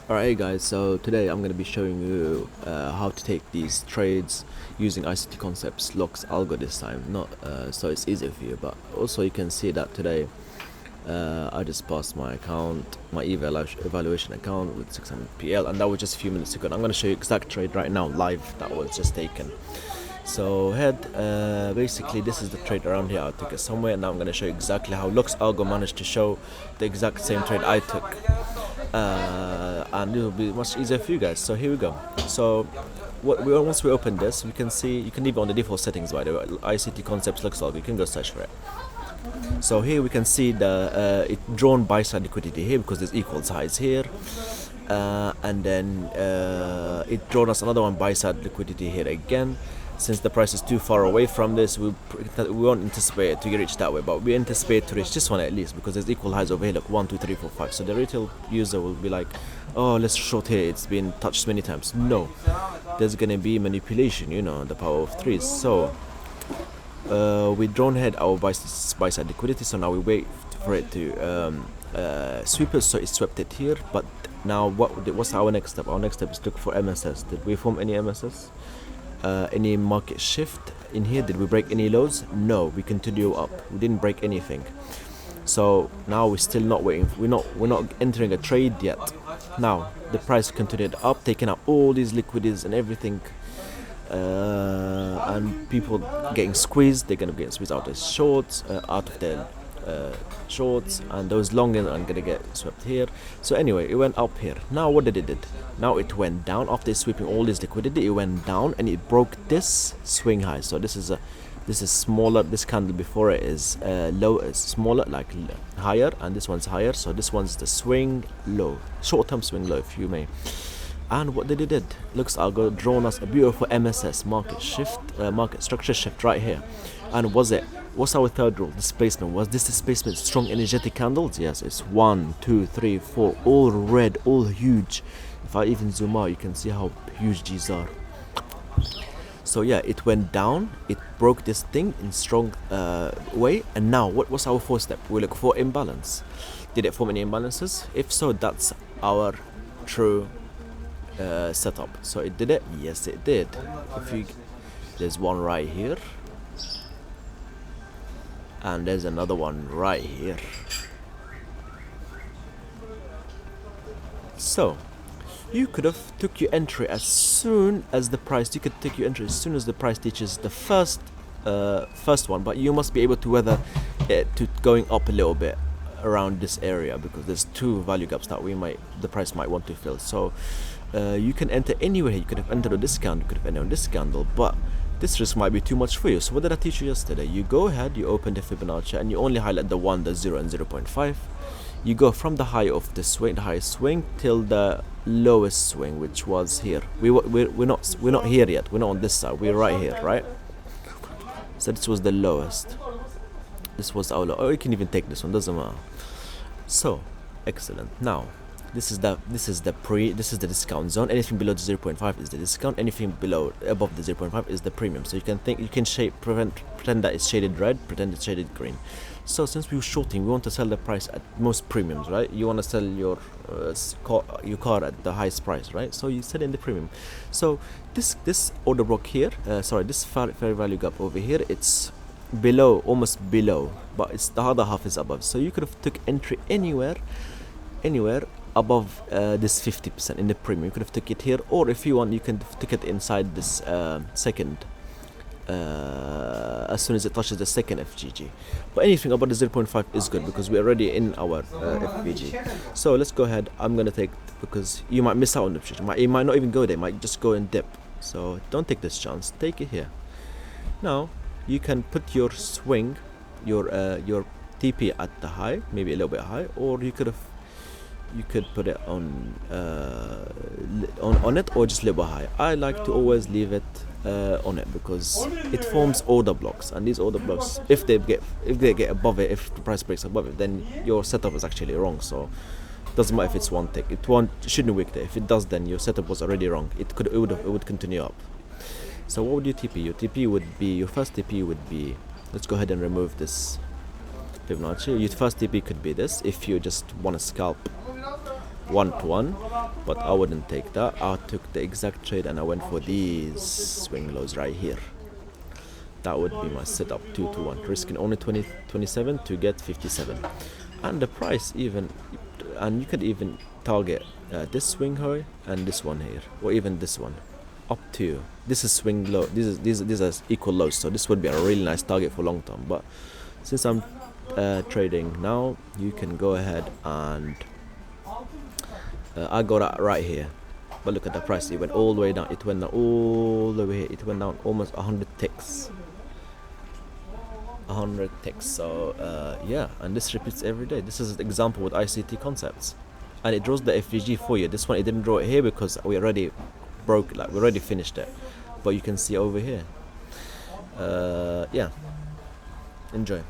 Alright guys, so today I'm going to be showing you how to take these trades using ICT concepts, LUX, ALGO this time, not so it's easier for you, but also you can see that today I just passed my account, my evaluation account with 600 PL, and that was just a few minutes ago. I'm going to show you exact trade right now, live, that was just taken. So basically this is the trade around here. I took it somewhere, and now I'm going to show you exactly how LUX ALGO managed to show the exact same trade I took. And it will be much easier for you guys. So here we go. So once we open this, we can see, you can leave it on the default settings, by the way, ICT concepts LUX ALGO. You can go search for it. So here we can see the it drawn buy side liquidity here because there's equal size here, and then it drawn us another one buy side liquidity here again. Since the price is too far away from this, we won't anticipate it to reach that way, but we anticipate to reach this one at least, because there's equal highs over here, like 1 2 3 4 5. So the retail user will be like, oh, let's short here, it's been touched many times. No, there's gonna be manipulation, you know, the power of threes. So we drawn ahead our buy side liquidity, so now we wait for it to sweep it. So it swept it here, but now what's our next step? Our next step is to look for MSS. Did we form any MSS? Any market shift in here? Did we break any lows? No, we continue up. We didn't break anything. So now we're still not waiting. We're not entering a trade yet. Now the price continued up, taking up all these liquidities and everything, and people getting squeezed. They're gonna get squeezed out of shorts, out of their shorts, and those long are gonna get swept here. So anyway, it went up here. Now what did it did? Now it went down after sweeping all this liquidity. It went down and it broke this swing high. So this is smaller. This candle before it is low, is smaller, like higher, and this one's higher. So this one's the swing low, short-term swing low, if you may. And what did it did? LUX ALGO drawn us a beautiful MSS market shift, market structure shift right here. And what's our third rule? Displacement. Was this displacement strong energetic candles? Yes, it's 1 2 3 4, all red, all huge. If I even zoom out, you can see how huge these are. So yeah, it went down, it broke this thing in strong way, and now what was our fourth step? We look for imbalance. Did it form any imbalances? If so, that's our true setup. So it did it? Yes, it did. There's one right here, and there's another one right here. So you could have took your entry as soon as the price. You could take your entry as soon as the price teaches the first one, but you must be able to weather it to going up a little bit around this area, because there's two value gaps that the price might want to fill. So you can enter anywhere. You could have entered a discount, you could have entered a discount, but this risk might be too much for you. So what did I teach you yesterday? You go ahead, you open the Fibonacci, and you only highlight the 1, the 0, and 0.5. You go from the high of the swing, the highest swing, till the lowest swing, which was here. We're not here yet. We're not on this side. We're right here, right? So this was the lowest. This was our low. Or you can even take this one. Doesn't matter. So excellent. Now this is the discount zone. Anything below the 0.5 is the discount. Anything above the 0.5 is the premium. So you can pretend that it's shaded red, pretend it's shaded green. So since we're shorting, we want to sell the price at most premiums, right? You want to sell your car at the highest price, right? So you sell in the premium. So this order block here, this fair value gap over here, it's below, almost below, but it's the other half is above. So you could have took entry anywhere above this 50% in the premium. You could have took it here, or if you want, you can take it inside this second. As soon as it touches the second FGG, but anything above the 0.5 is good, because we're already in our FVG. So let's go ahead. I'm gonna take, because you might miss out on the opportunity. You might not even go there. You might just go and dip. So don't take this chance. Take it here. Now you can put your swing, your TP at the high, maybe a little bit high, or you could put it on it, or just a little bit high. I like to always leave it on it, because it forms order blocks, and these order blocks, if they get above it, if the price breaks above it, then your setup is actually wrong. So it doesn't matter if it's one tick. It shouldn't wick there. If it does, then your setup was already wrong. It would continue up. So what would your TP? Your first TP would be, let's go ahead and remove this Fibonacci. Your first TP could be this, if you just want to scalp 1-to-1, but I wouldn't take that. I took the exact trade and I went for these swing lows right here. That would be my setup, 2-to-1, risking only 27 to get 57. And the price even, and you could even target this swing high and this one here, or even this one, up to you. This is swing low, these are equal lows, so this would be a really nice target for long term. But since I'm trading now, you can go ahead and I got that right here. But look at the price, it went all the way down, it went down all the way here, it went down almost 100 ticks. 100 ticks. So yeah, and this repeats every day. This is an example with ICT concepts, and it draws the FVG for you. This one, it didn't draw it here because we already broke, like we already finished it, but you can see over here. Yeah, enjoy.